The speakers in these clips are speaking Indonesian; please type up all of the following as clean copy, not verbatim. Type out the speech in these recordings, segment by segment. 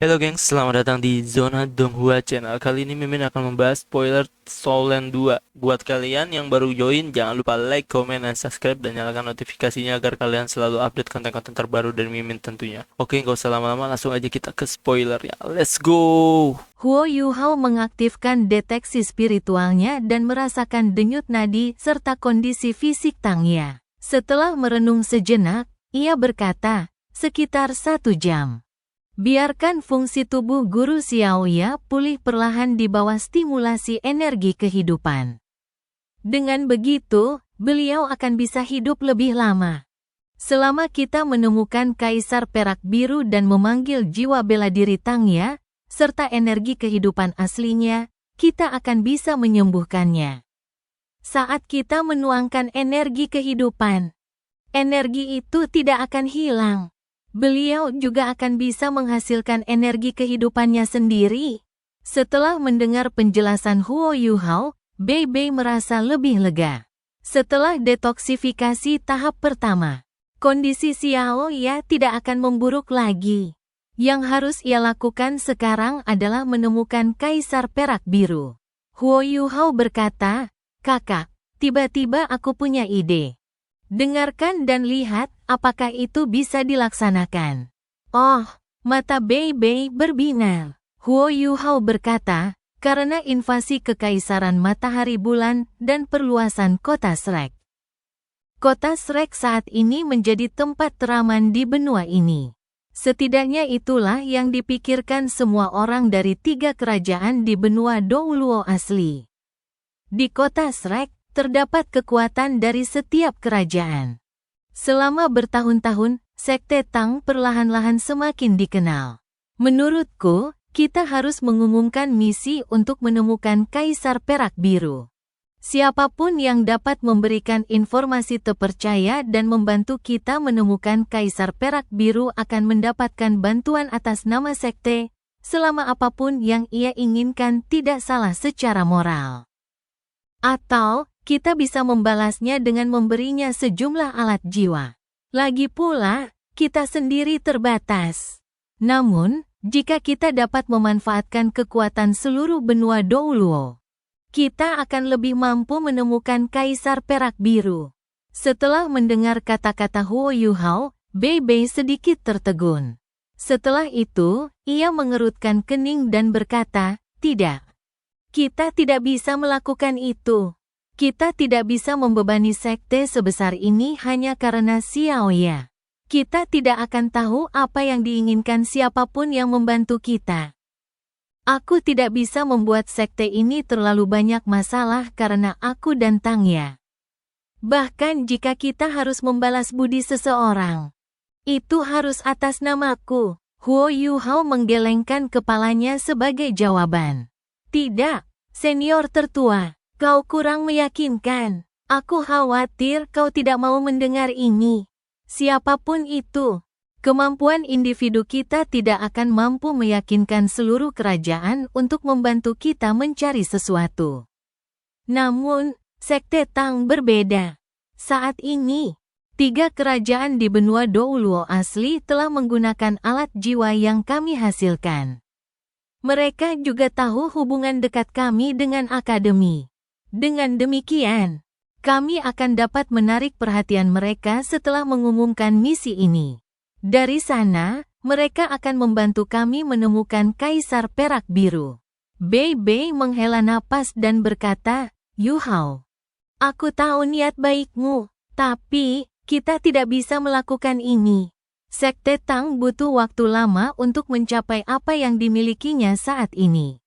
Halo gengs, selamat datang di Zona Donghua Channel. Kali ini Mimin akan membahas spoiler Soulland 2. Buat kalian yang baru join, jangan lupa like, comment, dan subscribe, dan nyalakan notifikasinya agar kalian selalu update konten-konten terbaru dari Mimin tentunya. Oke, nggak usah lama-lama, langsung aja kita ke spoiler ya. Let's go! Huo Yuhao mengaktifkan deteksi spiritualnya dan merasakan denyut nadi serta kondisi fisik Tangya. Setelah merenung sejenak, ia berkata, sekitar 1 jam. Biarkan fungsi tubuh Guru Xiaoya pulih perlahan di bawah stimulasi energi kehidupan. Dengan begitu, beliau akan bisa hidup lebih lama. Selama kita menemukan Kaisar Perak Biru dan memanggil jiwa bela diri Tangya, serta energi kehidupan aslinya, kita akan bisa menyembuhkannya. Saat kita menuangkan energi kehidupan, energi itu tidak akan hilang. Beliau juga akan bisa menghasilkan energi kehidupannya sendiri. Setelah mendengar penjelasan Huo Yuhao, Bei Bei merasa lebih lega. Setelah detoksifikasi tahap pertama, kondisi Xiaoya tidak akan memburuk lagi. Yang harus ia lakukan sekarang adalah menemukan Kaisar Perak Biru. Huo Yuhao berkata, "Kakak, tiba-tiba aku punya ide. Dengarkan dan lihat apakah itu bisa dilaksanakan." Oh, mata Bei Bei berbinar. Huo Yuhao berkata, karena invasi kekaisaran matahari bulan dan perluasan kota Shrek. Kota Shrek saat ini menjadi tempat teraman di benua ini. Setidaknya itulah yang dipikirkan semua orang dari 3 kerajaan di benua Douluo asli. Di kota Shrek, terdapat kekuatan dari setiap kerajaan. Selama bertahun-tahun, Sekte Tang perlahan-lahan semakin dikenal. Menurutku, kita harus mengumumkan misi untuk menemukan Kaisar Perak Biru. Siapapun yang dapat memberikan informasi terpercaya dan membantu kita menemukan Kaisar Perak Biru akan mendapatkan bantuan atas nama sekte, selama apapun yang ia inginkan tidak salah secara moral. Atau, kita bisa membalasnya dengan memberinya sejumlah alat jiwa. Lagi pula, kita sendiri terbatas. Namun, jika kita dapat memanfaatkan kekuatan seluruh benua Douluo, kita akan lebih mampu menemukan Kaisar Perak Biru. Setelah mendengar kata-kata Huo Yuhao, Bei Bei sedikit tertegun. Setelah itu, ia mengerutkan kening dan berkata, "Tidak. Kita tidak bisa melakukan itu. Kita tidak bisa membebani sekte sebesar ini hanya karena Xiaoya. Kita tidak akan tahu apa yang diinginkan siapapun yang membantu kita. Aku tidak bisa membuat sekte ini terlalu banyak masalah karena aku dan Tangya. Bahkan jika kita harus membalas budi seseorang, itu harus atas namaku." Huo Yuhao menggelengkan kepalanya sebagai jawaban. "Tidak, senior tertua. Kau kurang meyakinkan. Aku khawatir kau tidak mau mendengar ini. Siapapun itu, kemampuan individu kita tidak akan mampu meyakinkan seluruh kerajaan untuk membantu kita mencari sesuatu. Namun, Sekte Tang berbeda. Saat ini, 3 kerajaan di benua Douluo asli telah menggunakan alat jiwa yang kami hasilkan. Mereka juga tahu hubungan dekat kami dengan akademi. Dengan demikian, kami akan dapat menarik perhatian mereka setelah mengumumkan misi ini. Dari sana, mereka akan membantu kami menemukan Kaisar Perak Biru." Bei Bei menghela napas dan berkata, "Yuhao, aku tahu niat baikmu, tapi kita tidak bisa melakukan ini. Sekte Tang butuh waktu lama untuk mencapai apa yang dimilikinya saat ini.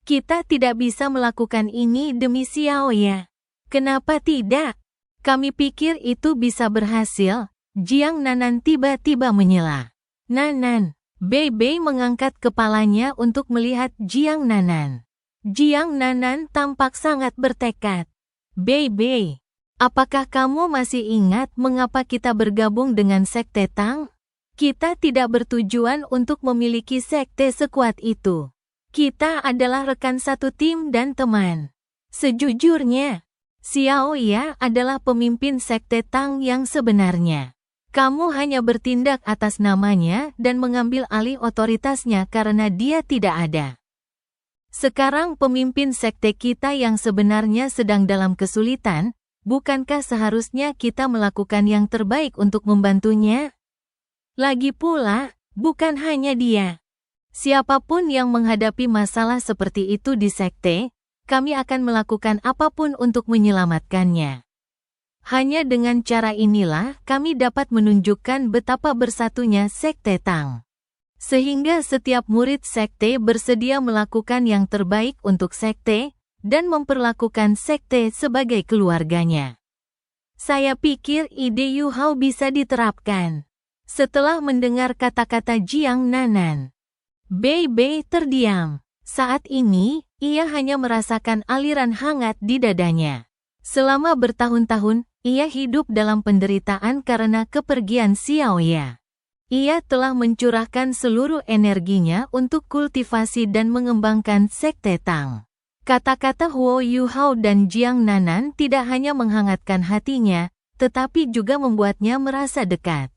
Kita tidak bisa melakukan ini demi Xiaoya. Kenapa tidak? Kami pikir itu bisa berhasil." Jiang Nanan tiba-tiba menyela. "Nanan." Bei Bei mengangkat kepalanya untuk melihat Jiang Nanan. Jiang Nanan tampak sangat bertekad. "Bei Bei, apakah kamu masih ingat mengapa kita bergabung dengan Sekte Tang? Kita tidak bertujuan untuk memiliki sekte sekuat itu. Kita adalah rekan satu tim dan teman. Sejujurnya, Xiaoya adalah pemimpin Sekte Tang yang sebenarnya. Kamu hanya bertindak atas namanya dan mengambil alih otoritasnya karena dia tidak ada. Sekarang pemimpin sekte kita yang sebenarnya sedang dalam kesulitan, bukankah seharusnya kita melakukan yang terbaik untuk membantunya? Lagi pula, bukan hanya dia. Siapapun yang menghadapi masalah seperti itu di sekte, kami akan melakukan apapun untuk menyelamatkannya. Hanya dengan cara inilah kami dapat menunjukkan betapa bersatunya sekte Tang. Sehingga setiap murid sekte bersedia melakukan yang terbaik untuk sekte, dan memperlakukan sekte sebagai keluarganya. Saya pikir ide Yu Hao bisa diterapkan. Setelah mendengar kata-kata Jiang Nanan, Bei Bei terdiam. Saat ini, ia hanya merasakan aliran hangat di dadanya. Selama bertahun-tahun, ia hidup dalam penderitaan karena kepergian Xiaoya. Ia telah mencurahkan seluruh energinya untuk kultivasi dan mengembangkan sekte Tang. Kata-kata Huo Yu Hao dan Jiang Nanan tidak hanya menghangatkan hatinya, tetapi juga membuatnya merasa dekat.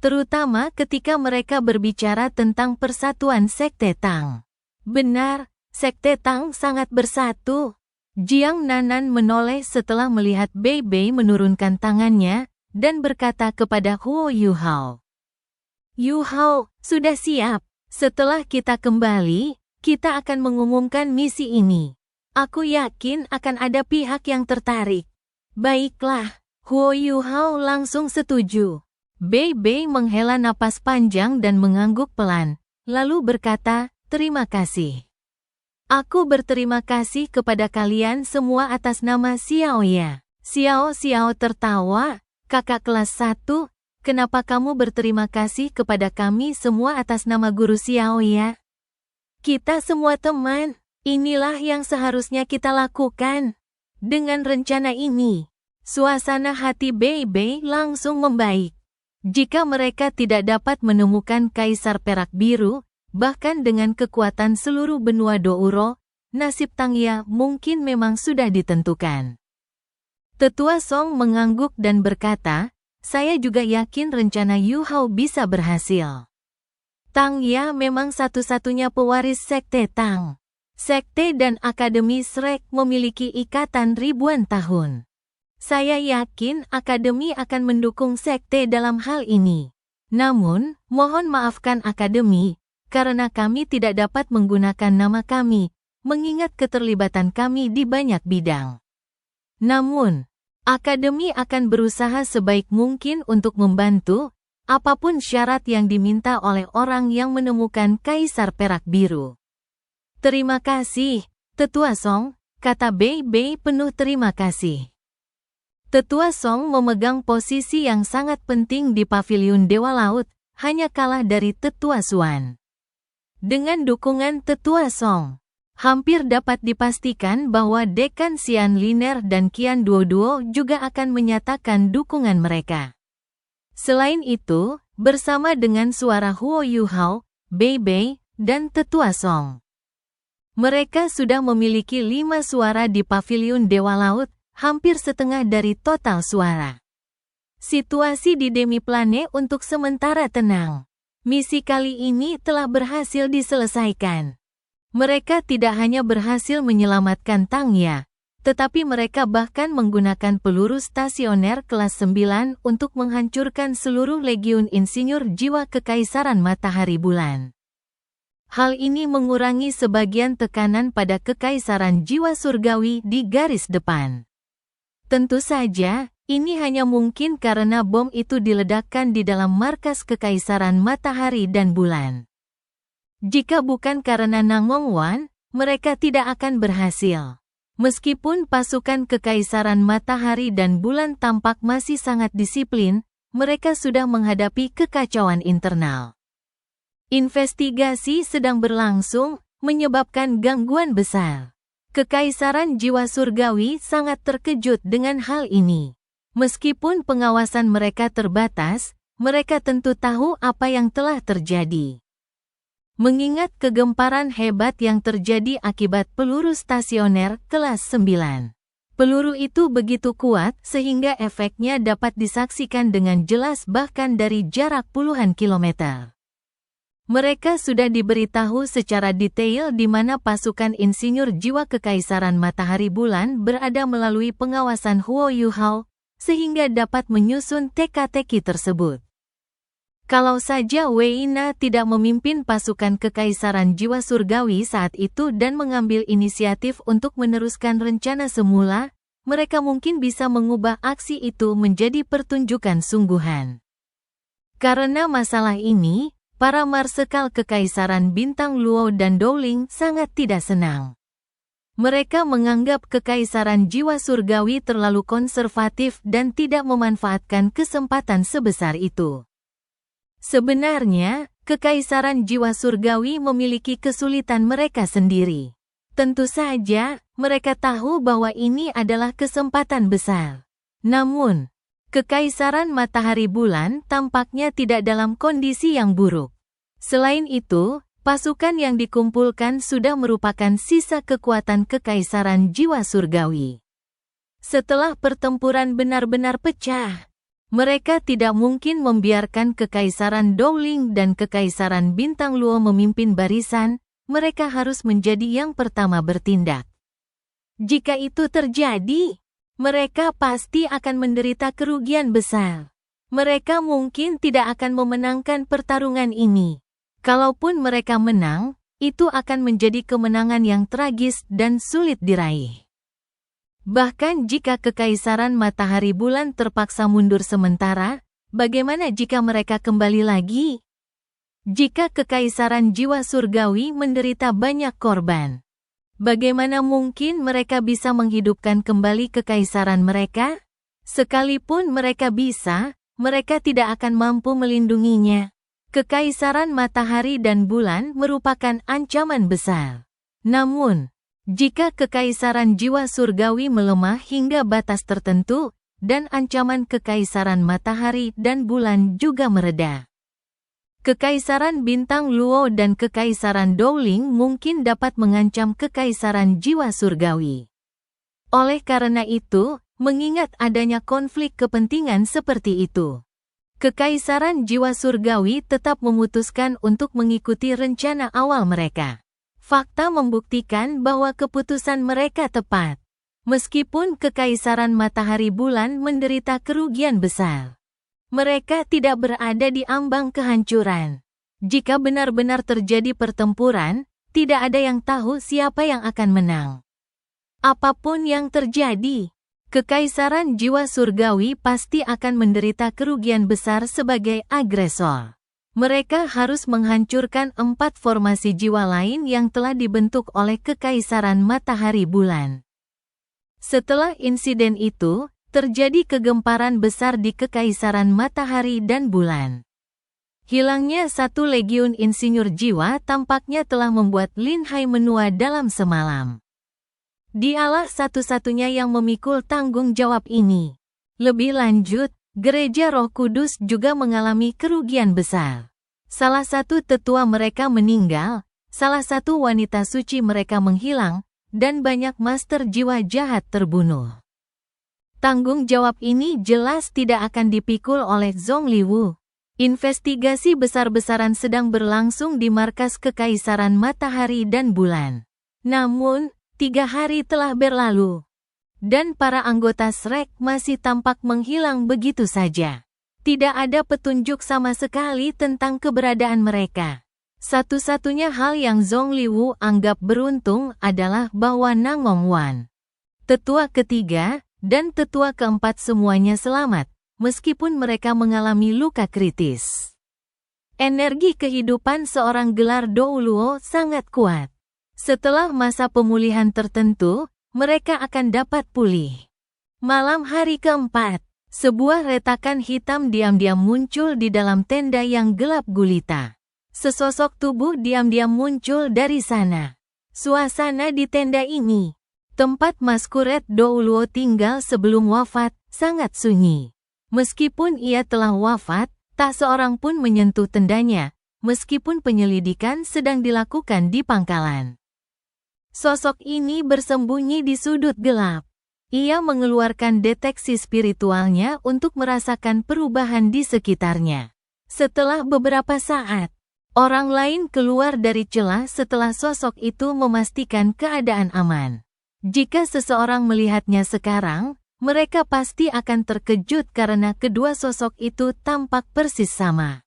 Terutama ketika mereka berbicara tentang persatuan sekte Tang. Benar, sekte Tang sangat bersatu. Jiang Nanan menoleh setelah melihat Bei Bei menurunkan tangannya, dan berkata kepada Huo Yu Hao. Yu Hao, sudah siap. Setelah kita kembali, kita akan mengumumkan misi ini. Aku yakin akan ada pihak yang tertarik. Baiklah, Huo Yu Hao langsung setuju. Bei Bei menghela napas panjang dan mengangguk pelan, lalu berkata, terima kasih. Aku berterima kasih kepada kalian semua atas nama Xiaoya. Xiao tertawa, kakak kelas 1, kenapa kamu berterima kasih kepada kami semua atas nama guru Xiaoya? Kita semua teman, inilah yang seharusnya kita lakukan. Dengan rencana ini, suasana hati Bei Bei langsung membaik. Jika mereka tidak dapat menemukan Kaisar Perak Biru, bahkan dengan kekuatan seluruh benua Douro, nasib Tangya mungkin memang sudah ditentukan. Tetua Song mengangguk dan berkata, saya juga yakin rencana Yu Hao bisa berhasil. Tangya memang satu-satunya pewaris sekte Tang. Sekte dan Akademi Shrek memiliki ikatan ribuan tahun. Saya yakin Akademi akan mendukung sekte dalam hal ini. Namun, mohon maafkan Akademi, karena kami tidak dapat menggunakan nama kami, mengingat keterlibatan kami di banyak bidang. Namun, Akademi akan berusaha sebaik mungkin untuk membantu, apapun syarat yang diminta oleh orang yang menemukan Kaisar Perak Biru. Terima kasih, Tetua Song, kata Bei Bei penuh terima kasih. Tetua Song memegang posisi yang sangat penting di paviliun Dewa Laut, hanya kalah dari Tetua Xuan. Dengan dukungan Tetua Song, hampir dapat dipastikan bahwa Dekan Xian Liner dan Qian Duoduo juga akan menyatakan dukungan mereka. Selain itu, bersama dengan suara Huo Yu Hao, Bei Bei, dan Tetua Song, mereka sudah memiliki 5 suara di paviliun Dewa Laut, hampir setengah dari total suara. Situasi di Demiplane untuk sementara tenang. Misi kali ini telah berhasil diselesaikan. Mereka tidak hanya berhasil menyelamatkan Tangya, tetapi mereka bahkan menggunakan peluru stasioner kelas 9 untuk menghancurkan seluruh legiun insinyur jiwa Kekaisaran Matahari Bulan. Hal ini mengurangi sebagian tekanan pada Kekaisaran Jiwa Surgawi di garis depan. Tentu saja, ini hanya mungkin karena bom itu diledakkan di dalam markas Kekaisaran Matahari dan Bulan. Jika bukan karena Nangong Wan, mereka tidak akan berhasil. Meskipun pasukan Kekaisaran Matahari dan Bulan tampak masih sangat disiplin, mereka sudah menghadapi kekacauan internal. Investigasi sedang berlangsung, menyebabkan gangguan besar. Kekaisaran Jiwa Surgawi sangat terkejut dengan hal ini. Meskipun pengawasan mereka terbatas, mereka tentu tahu apa yang telah terjadi. Mengingat kegemparan hebat yang terjadi akibat peluru stasioner kelas 9. Peluru itu begitu kuat sehingga efeknya dapat disaksikan dengan jelas bahkan dari jarak puluhan kilometer. Mereka sudah diberitahu secara detail di mana pasukan insinyur jiwa Kekaisaran Matahari Bulan berada melalui pengawasan Huo Yuhao, sehingga dapat menyusun teka-teki tersebut. Kalau saja Wei Na tidak memimpin pasukan Kekaisaran Jiwa Surgawi saat itu dan mengambil inisiatif untuk meneruskan rencana semula, mereka mungkin bisa mengubah aksi itu menjadi pertunjukan sungguhan. Karena masalah ini, para marsekal Kekaisaran Bintang Luo dan Dowling sangat tidak senang. Mereka menganggap Kekaisaran Jiwa Surgawi terlalu konservatif dan tidak memanfaatkan kesempatan sebesar itu. Sebenarnya, Kekaisaran Jiwa Surgawi memiliki kesulitan mereka sendiri. Tentu saja, mereka tahu bahwa ini adalah kesempatan besar. Namun, Kekaisaran Matahari Bulan tampaknya tidak dalam kondisi yang buruk. Selain itu, pasukan yang dikumpulkan sudah merupakan sisa kekuatan Kekaisaran Jiwa Surgawi. Setelah pertempuran benar-benar pecah, mereka tidak mungkin membiarkan Kekaisaran Dowling dan Kekaisaran Bintang Luo memimpin barisan, mereka harus menjadi yang pertama bertindak. Jika itu terjadi, mereka pasti akan menderita kerugian besar. Mereka mungkin tidak akan memenangkan pertarungan ini. Kalaupun mereka menang, itu akan menjadi kemenangan yang tragis dan sulit diraih. Bahkan jika Kekaisaran Matahari Bulan terpaksa mundur sementara, bagaimana jika mereka kembali lagi? Jika Kekaisaran Jiwa Surgawi menderita banyak korban, bagaimana mungkin mereka bisa menghidupkan kembali kekaisaran mereka? Sekalipun mereka bisa, mereka tidak akan mampu melindunginya. Kekaisaran Matahari dan Bulan merupakan ancaman besar. Namun, jika Kekaisaran Jiwa Surgawi melemah hingga batas tertentu, dan ancaman Kekaisaran Matahari dan Bulan juga mereda, Kekaisaran Bintang Luo dan Kekaisaran Dowling mungkin dapat mengancam Kekaisaran Jiwa Surgawi. Oleh karena itu, mengingat adanya konflik kepentingan seperti itu, Kekaisaran Jiwa Surgawi tetap memutuskan untuk mengikuti rencana awal mereka. Fakta membuktikan bahwa keputusan mereka tepat. Meskipun Kekaisaran Matahari Bulan menderita kerugian besar, mereka tidak berada di ambang kehancuran. Jika benar-benar terjadi pertempuran, tidak ada yang tahu siapa yang akan menang. Apapun yang terjadi, Kekaisaran Jiwa Surgawi pasti akan menderita kerugian besar sebagai agresor. Mereka harus menghancurkan 4 formasi jiwa lain yang telah dibentuk oleh Kekaisaran Matahari Bulan. Setelah insiden itu, terjadi kegemparan besar di Kekaisaran Matahari dan Bulan. Hilangnya 1 legiun insinyur jiwa tampaknya telah membuat Lin Hai menua dalam semalam. Dialah satu-satunya yang memikul tanggung jawab ini. Lebih lanjut, Gereja Roh Kudus juga mengalami kerugian besar. Salah satu tetua mereka meninggal, salah satu wanita suci mereka menghilang, dan banyak master jiwa jahat terbunuh. Tanggung jawab ini jelas tidak akan dipikul oleh Zhongli Wu. Investigasi besar-besaran sedang berlangsung di markas Kekaisaran Matahari dan Bulan. Namun, 3 hari telah berlalu, dan para anggota Shrek masih tampak menghilang begitu saja. Tidak ada petunjuk sama sekali tentang keberadaan mereka. Satu-satunya hal yang Zhongli Wu anggap beruntung adalah bahwa Nangong Wan, tetua ketiga, dan tetua keempat semuanya selamat, meskipun mereka mengalami luka kritis. Energi kehidupan seorang gelar Dou Luo sangat kuat. Setelah masa pemulihan tertentu, mereka akan dapat pulih. Malam hari keempat, sebuah retakan hitam diam-diam muncul di dalam tenda yang gelap gulita. Sesosok tubuh diam-diam muncul dari sana. Suasana di tenda ini, tempat Maskuret Dou Luo tinggal sebelum wafat, sangat sunyi. Meskipun ia telah wafat, tak seorang pun menyentuh tendanya, meskipun penyelidikan sedang dilakukan di pangkalan. Sosok ini bersembunyi di sudut gelap. Ia mengeluarkan deteksi spiritualnya untuk merasakan perubahan di sekitarnya. Setelah beberapa saat, orang lain keluar dari celah setelah sosok itu memastikan keadaan aman. Jika seseorang melihatnya sekarang, mereka pasti akan terkejut karena kedua sosok itu tampak persis sama.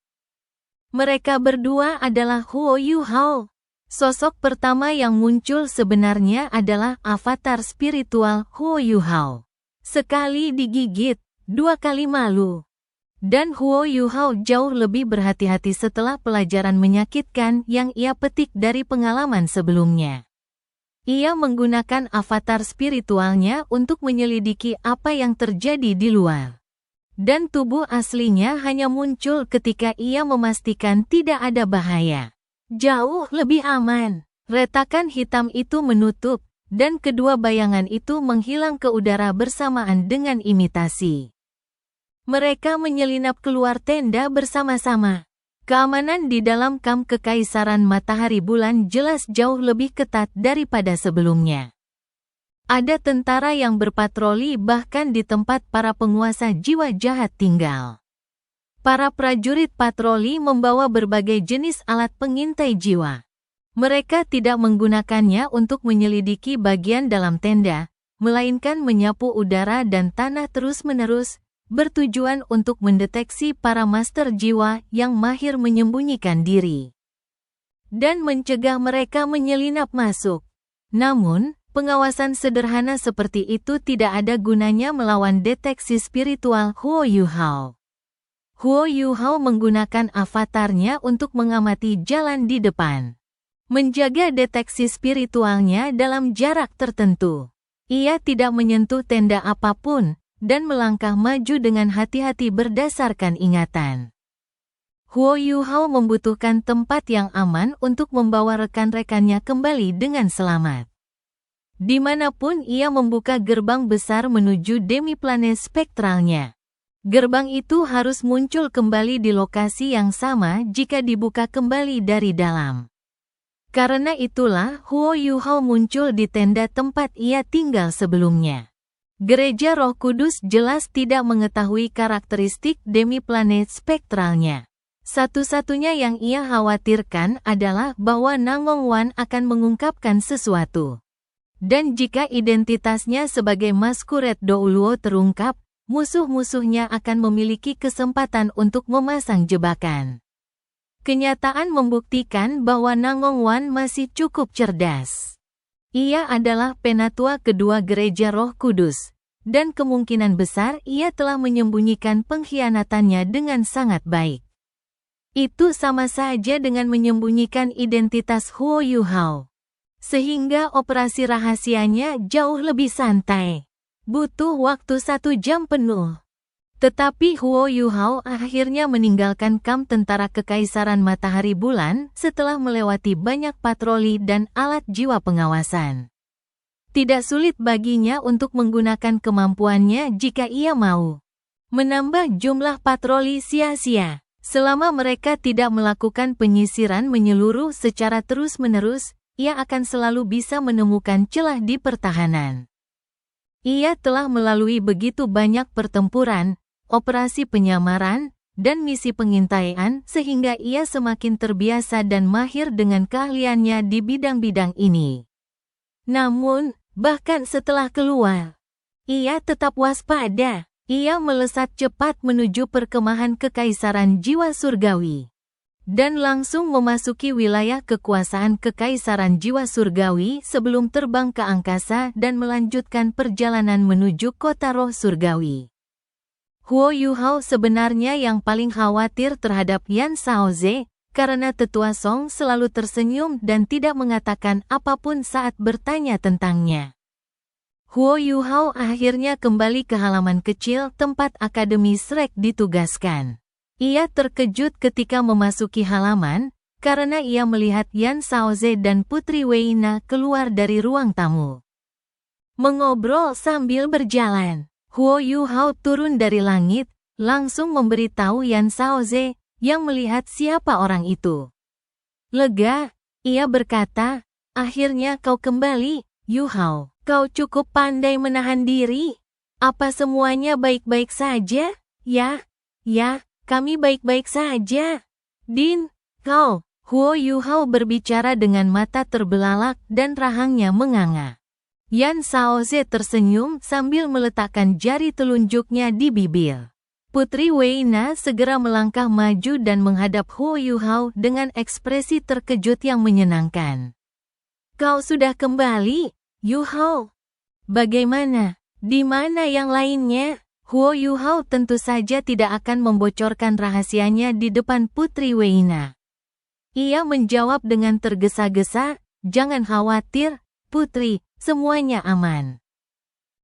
Mereka berdua adalah Huo Yuhao. Sosok pertama yang muncul sebenarnya adalah avatar spiritual Huo Yuhao. Sekali digigit, 2 kali malu. Dan Huo Yuhao jauh lebih berhati-hati setelah pelajaran menyakitkan yang ia petik dari pengalaman sebelumnya. Ia menggunakan avatar spiritualnya untuk menyelidiki apa yang terjadi di luar. Dan tubuh aslinya hanya muncul ketika ia memastikan tidak ada bahaya. Jauh lebih aman. Retakan hitam itu menutup, dan kedua bayangan itu menghilang ke udara bersamaan dengan imitasi. Mereka menyelinap keluar tenda bersama-sama. Keamanan di dalam kamp Kekaisaran Matahari Bulan jelas jauh lebih ketat daripada sebelumnya. Ada tentara yang berpatroli bahkan di tempat para penguasa jiwa jahat tinggal. Para prajurit patroli membawa berbagai jenis alat pengintai jiwa. Mereka tidak menggunakannya untuk menyelidiki bagian dalam tenda, melainkan menyapu udara dan tanah terus-menerus, bertujuan untuk mendeteksi para master jiwa yang mahir menyembunyikan diri dan mencegah mereka menyelinap masuk. Namun, pengawasan sederhana seperti itu tidak ada gunanya melawan deteksi spiritual Huo Yuhao. Huo Yuhao menggunakan avatarnya untuk mengamati jalan di depan. Menjaga deteksi spiritualnya dalam jarak tertentu. Ia tidak menyentuh tenda apapun, dan melangkah maju dengan hati-hati berdasarkan ingatan. Huo Yuhao membutuhkan tempat yang aman untuk membawa rekan-rekannya kembali dengan selamat. Dimanapun ia membuka gerbang besar menuju demi-planet spektralnya. Gerbang itu harus muncul kembali di lokasi yang sama jika dibuka kembali dari dalam. Karena itulah Huo Yuhao muncul di tenda tempat ia tinggal sebelumnya. Gereja Roh Kudus jelas tidak mengetahui karakteristik demi-planet spektralnya. Satu-satunya yang ia khawatirkan adalah bahwa Nangong Wan akan mengungkapkan sesuatu. Dan jika identitasnya sebagai Masquerade Douluo terungkap, musuh-musuhnya akan memiliki kesempatan untuk memasang jebakan. Kenyataan membuktikan bahwa Nangong Wan masih cukup cerdas. Ia adalah penatua kedua Gereja Roh Kudus, dan kemungkinan besar ia telah menyembunyikan pengkhianatannya dengan sangat baik. Itu sama saja dengan menyembunyikan identitas Huo Yuhao. Sehingga operasi rahasianya jauh lebih santai. Butuh waktu 1 jam penuh. Tetapi Huo Yuhao akhirnya meninggalkan kamp tentara Kekaisaran Matahari Bulan setelah melewati banyak patroli dan alat jiwa pengawasan. Tidak sulit baginya untuk menggunakan kemampuannya jika ia mau. Menambah jumlah patroli sia-sia. Selama mereka tidak melakukan penyisiran menyeluruh secara terus-menerus, ia akan selalu bisa menemukan celah di pertahanan. Ia telah melalui begitu banyak pertempuran, operasi penyamaran, dan misi pengintaian sehingga ia semakin terbiasa dan mahir dengan keahliannya di bidang-bidang ini. Namun, bahkan setelah keluar, ia tetap waspada. Ia melesat cepat menuju perkemahan Kekaisaran Jiwa Surgawi dan langsung memasuki wilayah kekuasaan Kekaisaran Jiwa Surgawi sebelum terbang ke angkasa dan melanjutkan perjalanan menuju kota roh surgawi. Huo Yuhao sebenarnya yang paling khawatir terhadap Yan Shaoze, karena Tetua Song selalu tersenyum dan tidak mengatakan apapun saat bertanya tentangnya. Huo Yuhao akhirnya kembali ke halaman kecil tempat Akademi Shrek ditugaskan. Ia terkejut ketika memasuki halaman, karena ia melihat Yan Shaoze dan Putri Weina keluar dari ruang tamu. Mengobrol sambil berjalan, Huo Yuhao turun dari langit, langsung memberitahu Yan Shaoze, yang melihat siapa orang itu. Lega, ia berkata, "Akhirnya kau kembali, Yuhao." Kau cukup pandai menahan diri. Apa semuanya baik-baik saja? Ya, kami baik-baik saja. Din, kau, Huo Yuhao berbicara dengan mata terbelalak dan rahangnya menganga. Yan Shaoze tersenyum sambil meletakkan jari telunjuknya di bibir. Putri Weina segera melangkah maju dan menghadap Huo Yuhao dengan ekspresi terkejut yang menyenangkan. Kau sudah kembali, Yuhao. Bagaimana? Di mana yang lainnya? Huo Yuhao tentu saja tidak akan membocorkan rahasianya di depan Putri Weina. Ia menjawab dengan tergesa-gesa, "Jangan khawatir, Putri, semuanya aman.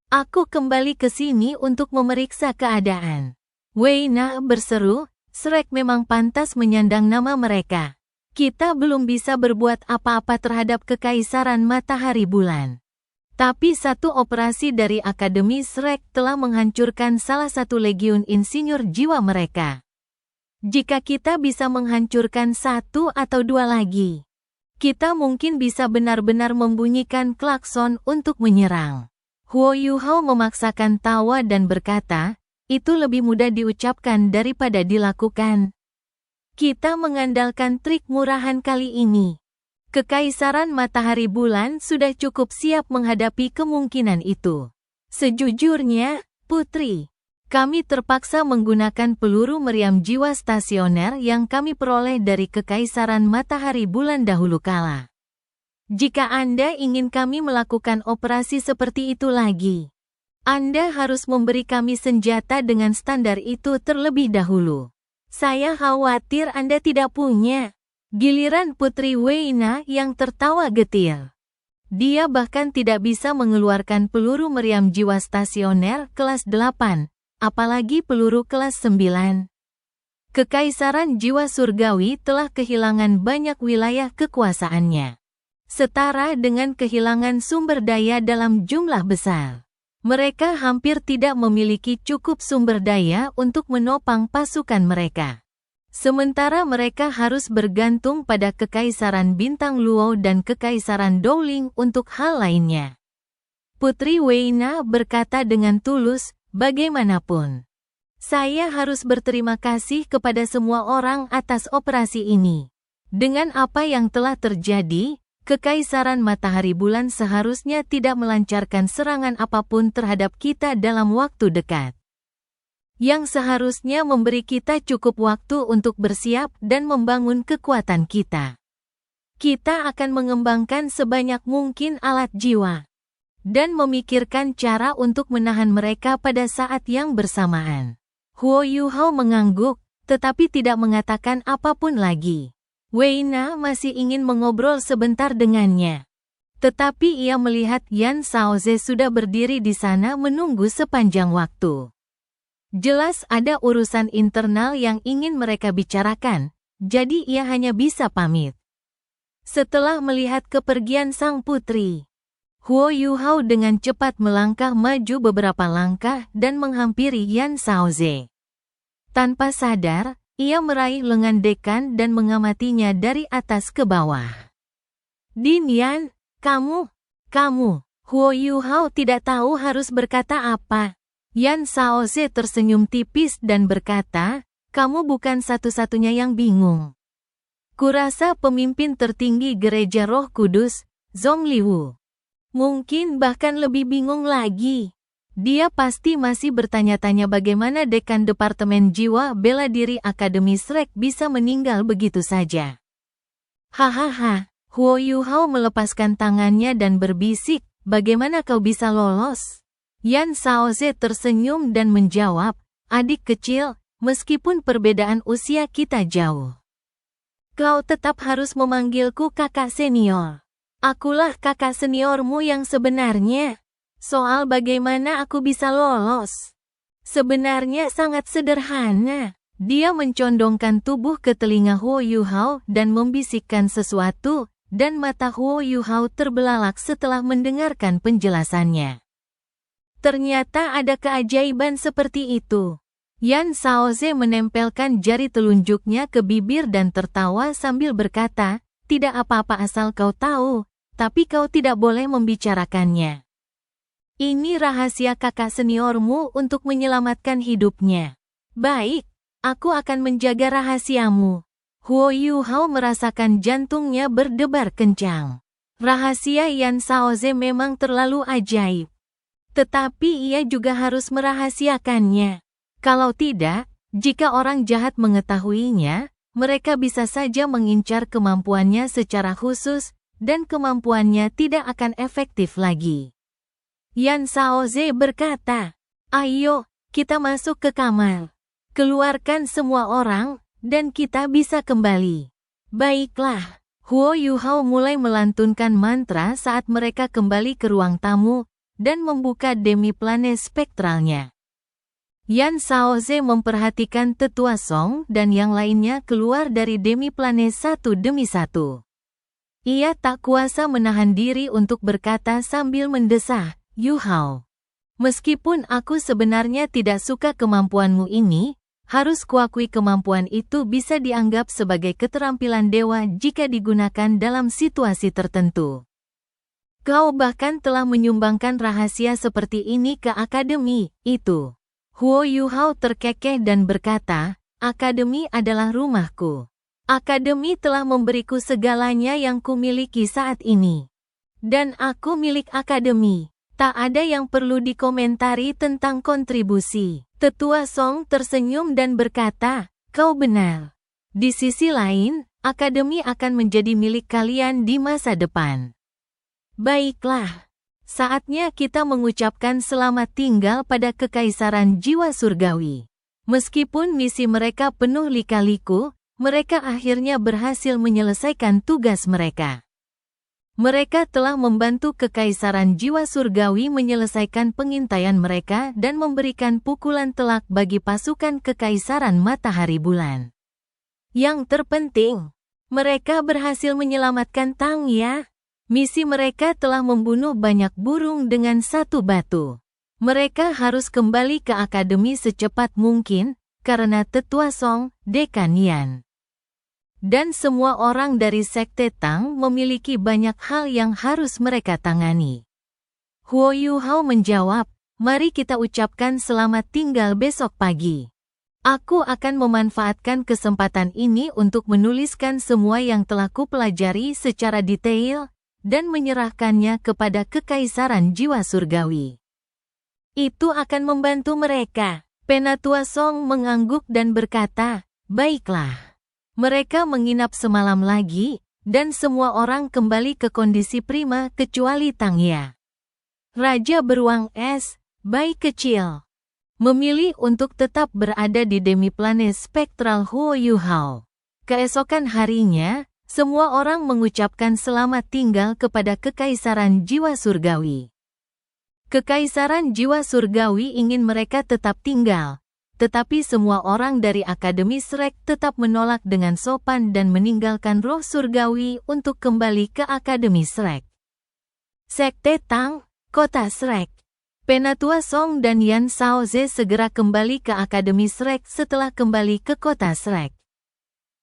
Aku kembali ke sini untuk memeriksa keadaan." Weina berseru, Shrek memang pantas menyandang nama mereka. Kita belum bisa berbuat apa-apa terhadap Kekaisaran Matahari Bulan. Tapi satu operasi dari Akademi Shrek telah menghancurkan salah satu legiun insinyur jiwa mereka. Jika kita bisa menghancurkan satu atau dua lagi, kita mungkin bisa benar-benar membunyikan klakson untuk menyerang. Huo Yuhao memaksakan tawa dan berkata, itu lebih mudah diucapkan daripada dilakukan. Kita mengandalkan trik murahan kali ini. Kekaisaran Matahari Bulan sudah cukup siap menghadapi kemungkinan itu. Sejujurnya, Putri, kami terpaksa menggunakan peluru meriam jiwa stasioner yang kami peroleh dari Kekaisaran Matahari Bulan dahulu kala. Jika Anda ingin kami melakukan operasi seperti itu lagi, Anda harus memberi kami senjata dengan standar itu terlebih dahulu. Saya khawatir Anda tidak punya. Giliran Putri Weina yang tertawa getir. Dia bahkan tidak bisa mengeluarkan peluru meriam jiwa stasioner kelas 8. Apalagi peluru kelas 9. Kekaisaran jiwa surgawi telah kehilangan banyak wilayah kekuasaannya. Setara dengan kehilangan sumber daya dalam jumlah besar. Mereka hampir tidak memiliki cukup sumber daya untuk menopang pasukan mereka. Sementara mereka harus bergantung pada Kekaisaran Bintang Luo dan Kekaisaran Dowling untuk hal lainnya. Putri Weina berkata dengan tulus, bagaimanapun, saya harus berterima kasih kepada semua orang atas operasi ini. Dengan apa yang telah terjadi, Kekaisaran Matahari Bulan seharusnya tidak melancarkan serangan apapun terhadap kita dalam waktu dekat. Yang seharusnya memberi kita cukup waktu untuk bersiap dan membangun kekuatan kita. Kita akan mengembangkan sebanyak mungkin alat jiwa dan memikirkan cara untuk menahan mereka pada saat yang bersamaan. Huo Yuhao mengangguk, tetapi tidak mengatakan apapun lagi. Weina masih ingin mengobrol sebentar dengannya. Tetapi ia melihat Yan Shaoze sudah berdiri di sana menunggu sepanjang waktu. Jelas ada urusan internal yang ingin mereka bicarakan, jadi ia hanya bisa pamit. Setelah melihat kepergian sang putri, Huo Yuhao dengan cepat melangkah maju beberapa langkah dan menghampiri Yan Shaoze. Tanpa sadar, ia meraih lengan dekan dan mengamatinya dari atas ke bawah. Din Yan, kamu. Huo Yuhao tidak tahu harus berkata apa. Yan Shaoze tersenyum tipis dan berkata, kamu bukan satu-satunya yang bingung. Kurasa pemimpin tertinggi Gereja Roh Kudus, Zhongliwu, mungkin bahkan lebih bingung lagi. Dia pasti masih bertanya-tanya bagaimana Dekan Departemen Jiwa Bela Diri Akademi Shrek bisa meninggal begitu saja. Hahaha, Huo Yuhao melepaskan tangannya dan berbisik, bagaimana kau bisa lolos? Yan Shaoze tersenyum dan menjawab, adik kecil, meskipun perbedaan usia kita jauh, kau tetap harus memanggilku kakak senior. Akulah kakak seniormu yang sebenarnya. Soal bagaimana aku bisa lolos, sebenarnya sangat sederhana. Dia mencondongkan tubuh ke telinga Huo Yuhao dan membisikkan sesuatu, dan mata Huo Yuhao terbelalak setelah mendengarkan penjelasannya. Ternyata ada keajaiban seperti itu. Yan Shaoze menempelkan jari telunjuknya ke bibir dan tertawa sambil berkata, tidak apa-apa asal kau tahu, tapi kau tidak boleh membicarakannya. Ini rahasia kakak seniormu untuk menyelamatkan hidupnya. Baik, aku akan menjaga rahasiamu. Huo Yuhao merasakan jantungnya berdebar kencang. Rahasia Yan Shaoze memang terlalu ajaib. Tetapi ia juga harus merahasiakannya. Kalau tidak, jika orang jahat mengetahuinya, mereka bisa saja mengincar kemampuannya secara khusus, dan kemampuannya tidak akan efektif lagi. Yan Shaoze berkata, "Ayo, kita masuk ke kamar. Keluarkan semua orang, dan kita bisa kembali." Baiklah, Huo Yuhao mulai melantunkan mantra saat mereka kembali ke ruang tamu, dan membuka demiplane spektralnya. Yan Shaoze memperhatikan Tetua Song dan yang lainnya keluar dari demiplane satu demi satu. Ia tak kuasa menahan diri untuk berkata sambil mendesah, "Yuhao, meskipun aku sebenarnya tidak suka kemampuanmu ini, harus kuakui kemampuan itu bisa dianggap sebagai keterampilan dewa jika digunakan dalam situasi tertentu. Kau bahkan telah menyumbangkan rahasia seperti ini ke akademi itu." Huo Yuhao terkekeh dan berkata, "Akademi adalah rumahku. Akademi telah memberiku segalanya yang kumiliki saat ini. Dan aku milik akademi. Tak ada yang perlu dikomentari tentang kontribusi." Tetua Song tersenyum dan berkata, "Kau benar. Di sisi lain, akademi akan menjadi milik kalian di masa depan." Baiklah, saatnya kita mengucapkan selamat tinggal pada Kekaisaran Jiwa Surgawi. Meskipun misi mereka penuh lika-liku, mereka akhirnya berhasil menyelesaikan tugas mereka. Mereka telah membantu Kekaisaran Jiwa Surgawi menyelesaikan pengintaian mereka dan memberikan pukulan telak bagi pasukan Kekaisaran Matahari Bulan. Yang terpenting, mereka berhasil menyelamatkan Tangya. Misi mereka telah membunuh banyak burung dengan satu batu. Mereka harus kembali ke akademi secepat mungkin, karena Tetua Song, Dekan Yan, dan semua orang dari Sekte Tang memiliki banyak hal yang harus mereka tangani. Huo Yuhao menjawab, "Mari kita ucapkan selamat tinggal besok pagi. Aku akan memanfaatkan kesempatan ini untuk menuliskan semua yang telah kupelajari secara detail, dan menyerahkannya kepada Kekaisaran Jiwa Surgawi. Itu akan membantu mereka." Penatua Song mengangguk dan berkata, "Baiklah." Mereka menginap semalam lagi, dan semua orang kembali ke kondisi prima kecuali Tangya. Raja Beruang Es, bayi kecil, memilih untuk tetap berada di demiplane spektral Huo Yuhao. Keesokan harinya, semua orang mengucapkan selamat tinggal kepada Kekaisaran Jiwa Surgawi. Kekaisaran Jiwa Surgawi ingin mereka tetap tinggal, tetapi semua orang dari Akademi Shrek tetap menolak dengan sopan dan meninggalkan roh surgawi untuk kembali ke Akademi Shrek. Sekte Tang, Kota Shrek. Penatua Song dan Yan Shaoze segera kembali ke Akademi Shrek setelah kembali ke Kota Shrek.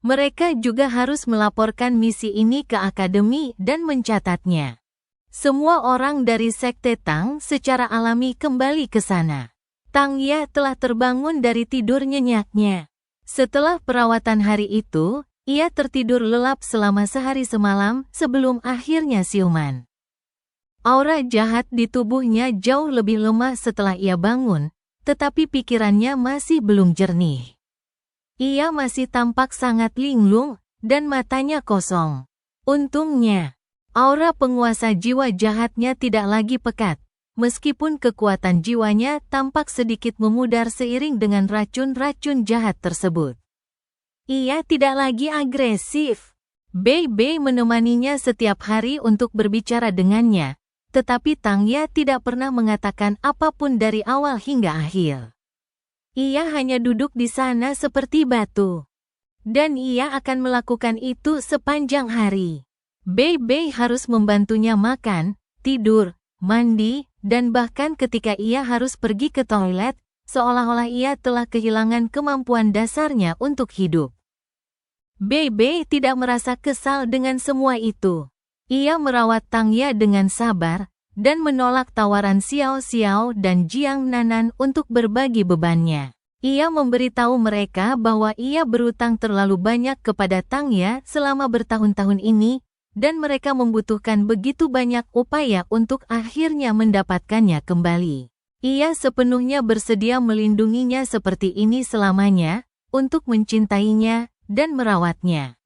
Mereka juga harus melaporkan misi ini ke Akademi dan mencatatnya. Semua orang dari Sekte Tang secara alami kembali ke sana. Tangya telah terbangun dari tidur nyenyaknya. Setelah perawatan hari itu, ia tertidur lelap selama sehari semalam sebelum akhirnya siuman. Aura jahat di tubuhnya jauh lebih lemah setelah ia bangun, tetapi pikirannya masih belum jernih. Ia masih tampak sangat linglung, dan matanya kosong. Untungnya, aura penguasa jiwa jahatnya tidak lagi pekat. Meskipun kekuatan jiwanya tampak sedikit memudar seiring dengan racun-racun jahat tersebut. Ia tidak lagi agresif. Bei Bei menemaninya setiap hari untuk berbicara dengannya, tetapi Tangya tidak pernah mengatakan apapun dari awal hingga akhir. Ia hanya duduk di sana seperti batu. Dan ia akan melakukan itu sepanjang hari. Bei Bei harus membantunya makan, tidur, mandi, dan bahkan ketika ia harus pergi ke toilet, seolah-olah ia telah kehilangan kemampuan dasarnya untuk hidup. Bei Bei tidak merasa kesal dengan semua itu. Ia merawat Tangya dengan sabar, dan menolak tawaran Xiao Xiao dan Jiang Nanan untuk berbagi bebannya. Ia memberitahu mereka bahwa ia berutang terlalu banyak kepada Tang Ya selama bertahun-tahun ini, dan mereka membutuhkan begitu banyak upaya untuk akhirnya mendapatkannya kembali. Ia sepenuhnya bersedia melindunginya seperti ini selamanya, untuk mencintainya dan merawatnya.